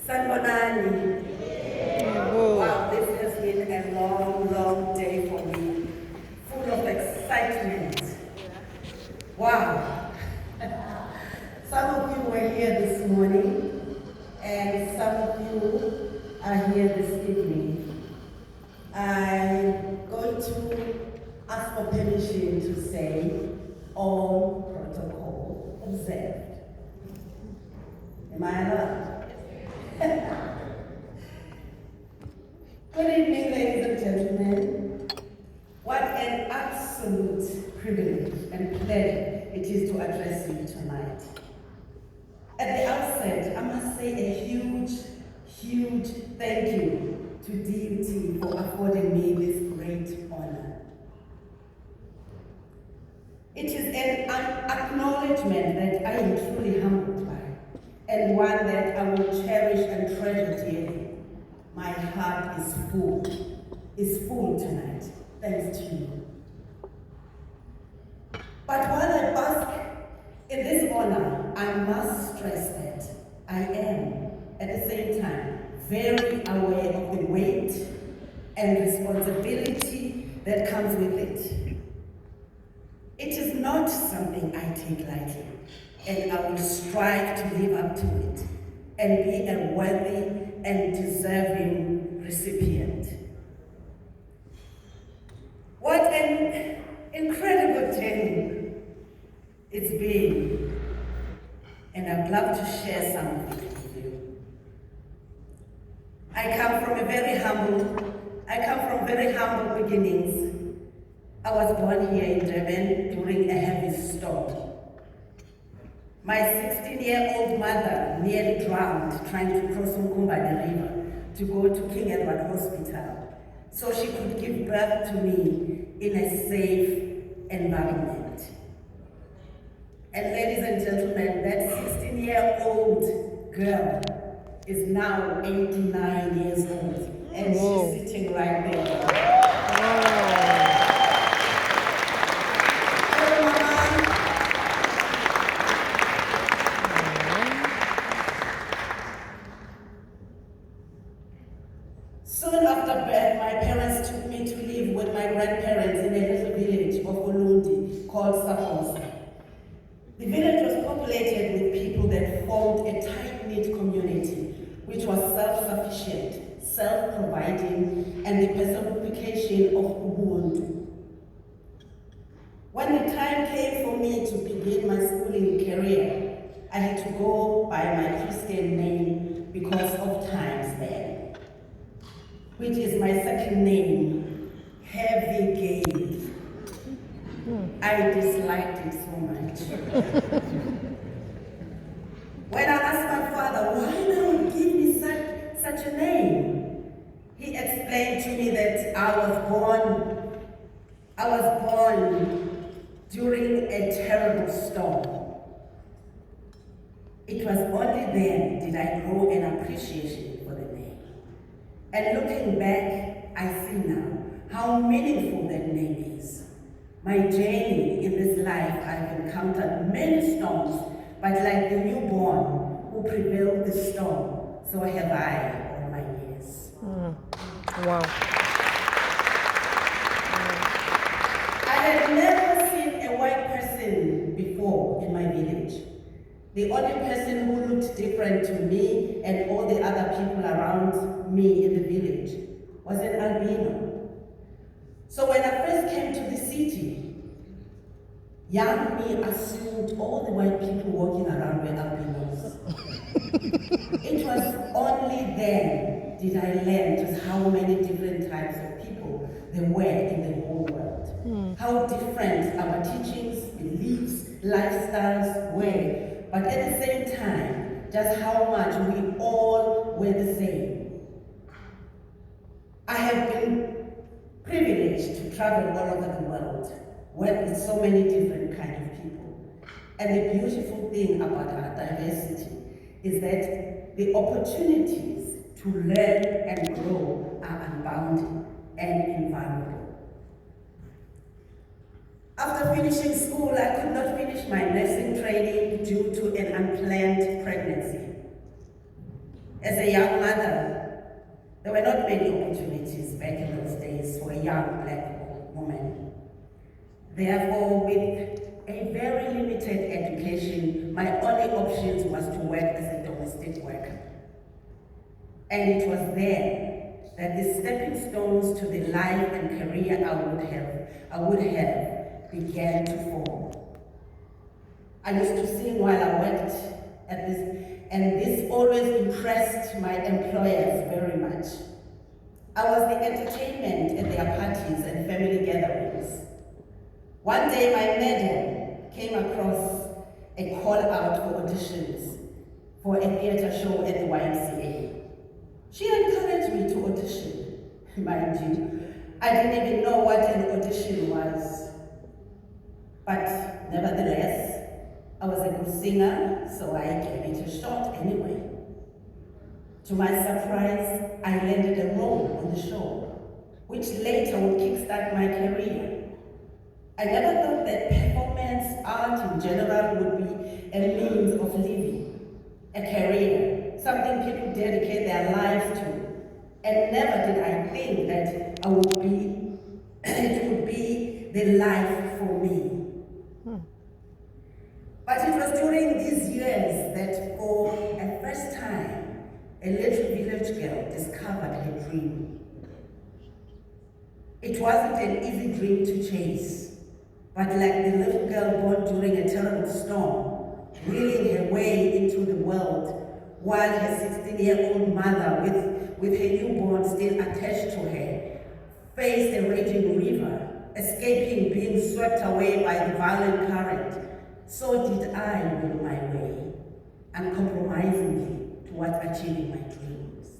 Sanibonani. Wow, this has been a long, long day for me, full of excitement. Wow. Some of you were here this morning, and some of you are here this evening. I'm going to ask for permission to say all protocol observed. Am I allowed? Good evening, ladies and gentlemen. What an absolute privilege and pleasure it is to address you tonight. At the outset, I must say a huge, huge thank you to DUT for affording me this great honor. It is an acknowledgement that I am truly humbled by, and one that I will cherish and treasure dearly. My heart is full tonight, thanks to you. But while I bask in this honor, I must stress that I am, at the same time, very aware of the weight and responsibility that comes with it. It is not something I take lightly, and I will strive to live up to it and be a worthy and deserving recipient. What an incredible journey it's been, and I'd love to share some of it with you. I come from very humble beginnings. I was born here in Durban during a heavy storm. My 16-year-old mother nearly drowned trying to cross Mtshali River to go to King Edward Hospital so she could give birth to me in a safe environment. And ladies and gentlemen, that 16-year-old girl is now 89 years old, and she's sitting right there. Soon after birth, my parents took me to live with my grandparents in a little village of Ulundi called Saposa. The village was populated with people that formed a tight-knit community, which was self-sufficient, self-providing, and the personification of Ubuntu. When the time came for me to begin my schooling career, I had to go by my Christian name because of times then, which is my second name, Heavy Gaze. I disliked it so much. When I asked my father, why don't you give me such a name? He explained to me that I was born during a terrible storm. It was only then did I grow an appreciation for the name. And looking back, I see now how meaningful that name is. My journey in this life, I've encountered many storms, but like the newborn who prevailed the storm, so have I all my years. Wow. I had never seen a white person before in my village. The only person who looked different to me and all the other people around me in the village was an albino. So when I first came to the city, young me assumed all the white people walking around were albinos. It was only then did I learn just how many different types of people there were in the whole world. How different our teachings, beliefs, lifestyles were. But at the same time, just how much we all were the same. I have been privileged to travel all over the world, work with so many different kinds of people. And the beautiful thing about our diversity is that the opportunities to learn and grow are unbounded and invaluable. After finishing school, I could not finish my nursing training due to an unplanned pregnancy. As a young mother, there were not many opportunities back in those days for a young black woman. Therefore, with a very limited education, my only options was to work as a domestic worker. And it was there that the stepping stones to the life and career I would have began to form. I used to sing while I worked at this, and this always impressed my employers very much. I was the entertainment at their parties and family gatherings. One day my madam came across a call out for auditions for a theatre show at the YMCA. She encouraged me to audition, mind you. I didn't even know what an audition was. But nevertheless, I was a good singer, so I gave it a shot anyway. To my surprise, I landed a role on the show, which later would kickstart my career. I never thought that performance art in general would be a means of living, a career, something people dedicate their lives to. And never did I think that it would be the life for me. But it was during these years that for a first time, a little village girl discovered her dream. It wasn't an easy dream to chase, but like the little girl born during a terrible storm, wheeling her way into the world, while her 16-year-old mother, with her newborn still attached to her, faced a raging river, escaping being swept away by the violent current. So did I win my way, uncompromisingly towards achieving my dreams.